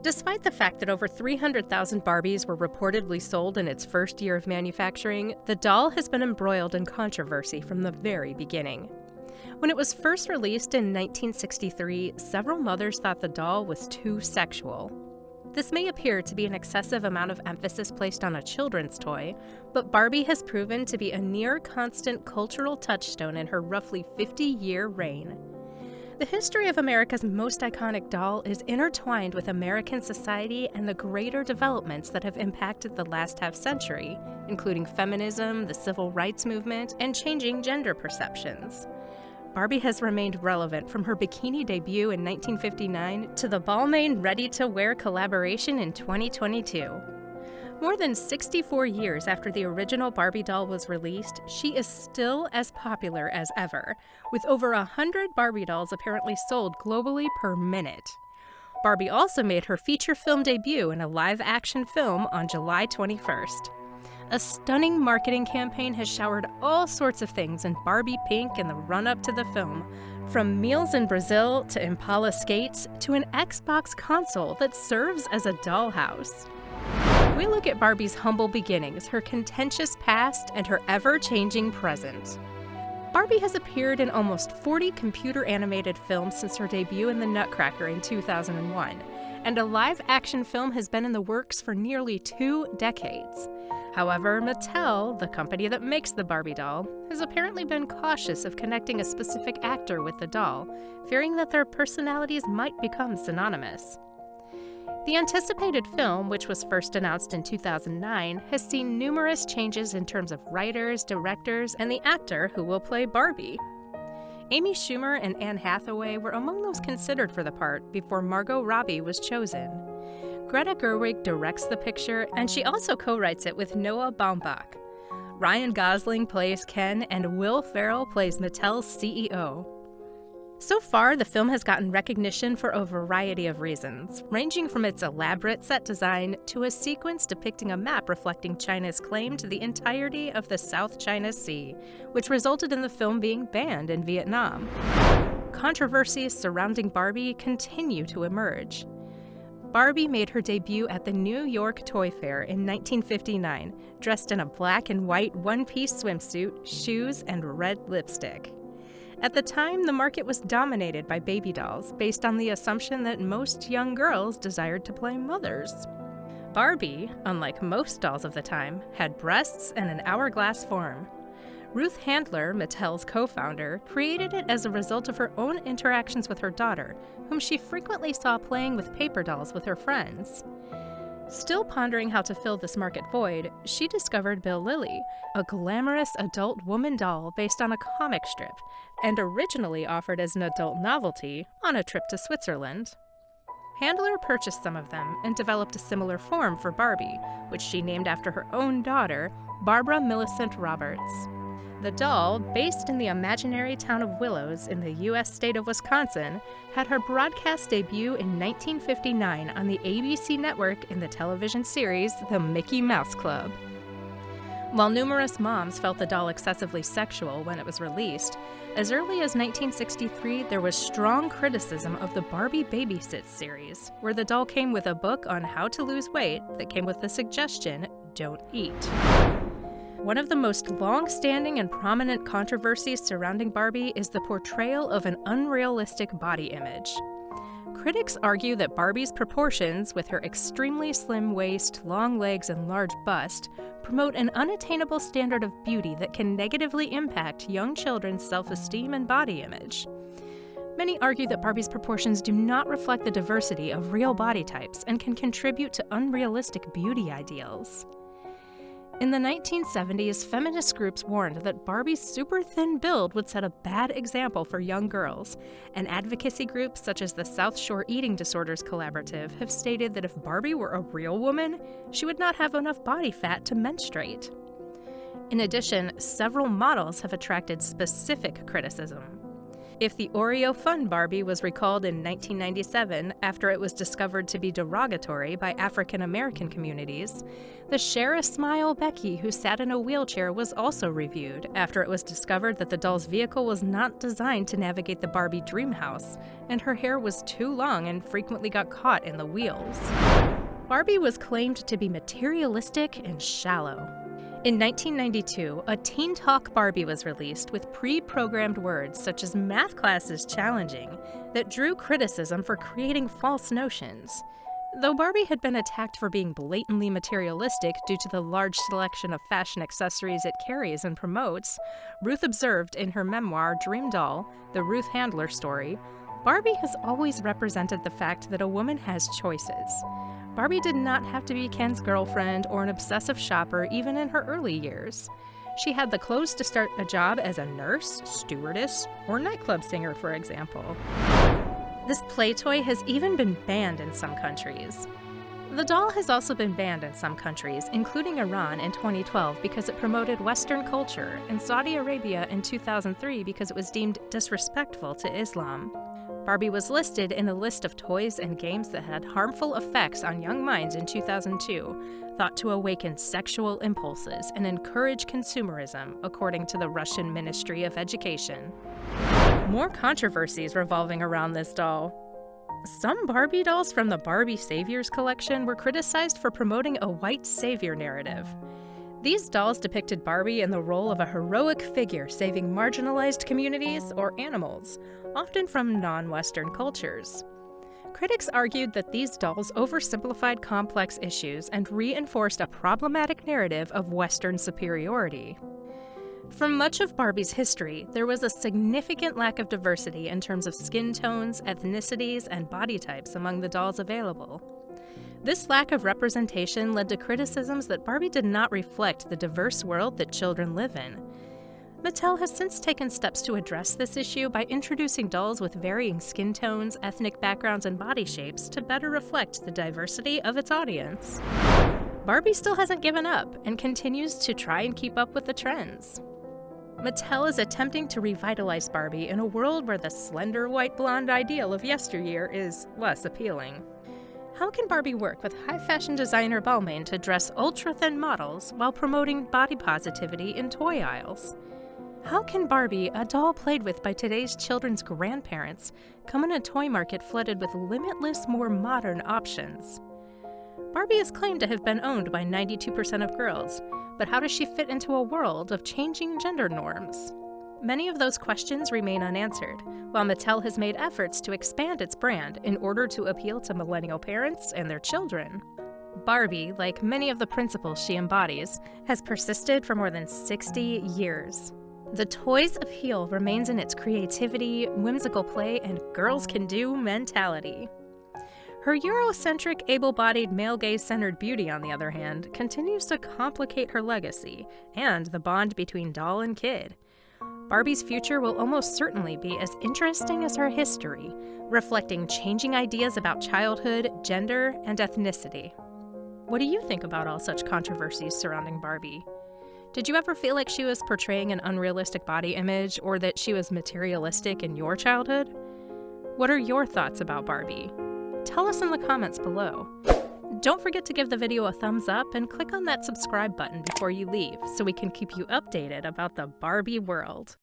Despite the fact that over 300,000 Barbies were reportedly sold in its first year of manufacturing, the doll has been embroiled in controversy from the very beginning. When it was first released in 1963, several mothers thought the doll was too sexual. This may appear to be an excessive amount of emphasis placed on a children's toy, but Barbie has proven to be a near-constant cultural touchstone in her roughly 50-year reign. The history of America's most iconic doll is intertwined with American society and the greater developments that have impacted the last half-century, including feminism, the civil rights movement, and changing gender perceptions. Barbie has remained relevant from her bikini debut in 1959 to the Balmain ready-to-wear collaboration in 2022. More than 64 years after the original Barbie doll was released, she is still as popular as ever, with over 100 Barbie dolls apparently sold globally per minute. Barbie also made her feature film debut in a live-action film on July 21st. A stunning marketing campaign has showered all sorts of things in Barbie pink in the run-up to the film, from meals in Brazil to Impala Skates to an Xbox console that serves as a dollhouse. We look at Barbie's humble beginnings, her contentious past, and her ever-changing present. Barbie has appeared in almost 40 computer-animated films since her debut in The Nutcracker in 2001, and a live-action film has been in the works for nearly 2 decades. However, Mattel, the company that makes the Barbie doll, has apparently been cautious of connecting a specific actor with the doll, fearing that their personalities might become synonymous. The anticipated film, which was first announced in 2009, has seen numerous changes in terms of writers, directors, and the actor who will play Barbie. Amy Schumer and Anne Hathaway were among those considered for the part before Margot Robbie was chosen. Greta Gerwig directs the picture, and she also co-writes it with Noah Baumbach. Ryan Gosling plays Ken, and Will Ferrell plays Mattel's CEO. So far, the film has gotten recognition for a variety of reasons, ranging from its elaborate set design to a sequence depicting a map reflecting China's claim to the entirety of the South China Sea, which resulted in the film being banned in Vietnam. Controversies surrounding Barbie continue to emerge. Barbie made her debut at the New York Toy Fair in 1959, dressed in a black and white one-piece swimsuit, shoes, and red lipstick. At the time, the market was dominated by baby dolls, based on the assumption that most young girls desired to play mothers. Barbie, unlike most dolls of the time, had breasts and an hourglass form. Ruth Handler, Mattel's co-founder, created it as a result of her own interactions with her daughter, whom she frequently saw playing with paper dolls with her friends. Still pondering how to fill this market void, she discovered Bill Lilly, a glamorous adult woman doll based on a comic strip, and originally offered as an adult novelty on a trip to Switzerland. Handler purchased some of them and developed a similar form for Barbie, which she named after her own daughter, Barbara Millicent Roberts. The doll, based in the imaginary town of Willows in the U.S. state of Wisconsin, had her broadcast debut in 1959 on the ABC network in the television series The Mickey Mouse Club. While numerous moms felt the doll excessively sexual when it was released, as early as 1963 there was strong criticism of the Barbie Babysits series, where the doll came with a book on how to lose weight that came with the suggestion, "Don't eat." One of the most long-standing and prominent controversies surrounding Barbie is the portrayal of an unrealistic body image. Critics argue that Barbie's proportions, with her extremely slim waist, long legs, and large bust, promote an unattainable standard of beauty that can negatively impact young children's self-esteem and body image. Many argue that Barbie's proportions do not reflect the diversity of real body types and can contribute to unrealistic beauty ideals. In the 1970s, feminist groups warned that Barbie's super thin build would set a bad example for young girls, and advocacy groups such as the South Shore Eating Disorders Collaborative have stated that if Barbie were a real woman, she would not have enough body fat to menstruate. In addition, several models have attracted specific criticism. If the Oreo Fun Barbie was recalled in 1997 after it was discovered to be derogatory by African American communities, the Share a Smile Becky who sat in a wheelchair was also reviewed after it was discovered that the doll's vehicle was not designed to navigate the Barbie dream house, and her hair was too long and frequently got caught in the wheels. Barbie was claimed to be materialistic and shallow. In 1992, a Teen Talk Barbie was released with pre-programmed words such as "math class is challenging" that drew criticism for creating false notions. Though Barbie had been attacked for being blatantly materialistic due to the large selection of fashion accessories it carries and promotes, Ruth observed in her memoir Dream Doll, The Ruth Handler Story, Barbie has always represented the fact that a woman has choices. Barbie did not have to be Ken's girlfriend or an obsessive shopper even in her early years. She had the clothes to start a job as a nurse, stewardess, or nightclub singer, for example. This play toy has even been banned in some countries. The doll has also been banned in some countries, including Iran in 2012 because it promoted Western culture, and Saudi Arabia in 2003 because it was deemed disrespectful to Islam. Barbie was listed in a list of toys and games that had harmful effects on young minds in 2002, thought to awaken sexual impulses and encourage consumerism, according to the Russian Ministry of Education. More controversies revolving around this doll. Some Barbie dolls from the Barbie Saviors collection were criticized for promoting a white savior narrative. These dolls depicted Barbie in the role of a heroic figure saving marginalized communities or animals, often from non-Western cultures. Critics argued that these dolls oversimplified complex issues and reinforced a problematic narrative of Western superiority. For much of Barbie's history, there was a significant lack of diversity in terms of skin tones, ethnicities, and body types among the dolls available. This lack of representation led to criticisms that Barbie did not reflect the diverse world that children live in. Mattel has since taken steps to address this issue by introducing dolls with varying skin tones, ethnic backgrounds, and body shapes to better reflect the diversity of its audience. Barbie still hasn't given up and continues to try and keep up with the trends. Mattel is attempting to revitalize Barbie in a world where the slender white blonde ideal of yesteryear is less appealing. How can Barbie work with high-fashion designer Balmain to dress ultra-thin models while promoting body positivity in toy aisles? How can Barbie, a doll played with by today's children's grandparents, come in a toy market flooded with limitless, more modern options? Barbie is claimed to have been owned by 92% of girls, but how does she fit into a world of changing gender norms? Many of those questions remain unanswered, while Mattel has made efforts to expand its brand in order to appeal to millennial parents and their children. Barbie, like many of the principles she embodies, has persisted for more than 60 years. The toy's appeal remains in its creativity, whimsical play, and girls-can-do mentality. Her Eurocentric, able-bodied, male gaze-centered beauty, on the other hand, continues to complicate her legacy and the bond between doll and kid. Barbie's future will almost certainly be as interesting as her history, reflecting changing ideas about childhood, gender, and ethnicity. What do you think about all such controversies surrounding Barbie? Did you ever feel like she was portraying an unrealistic body image or that she was materialistic in your childhood? What are your thoughts about Barbie? Tell us in the comments below. Don't forget to give the video a thumbs up and click on that subscribe button before you leave so we can keep you updated about the Barbie world.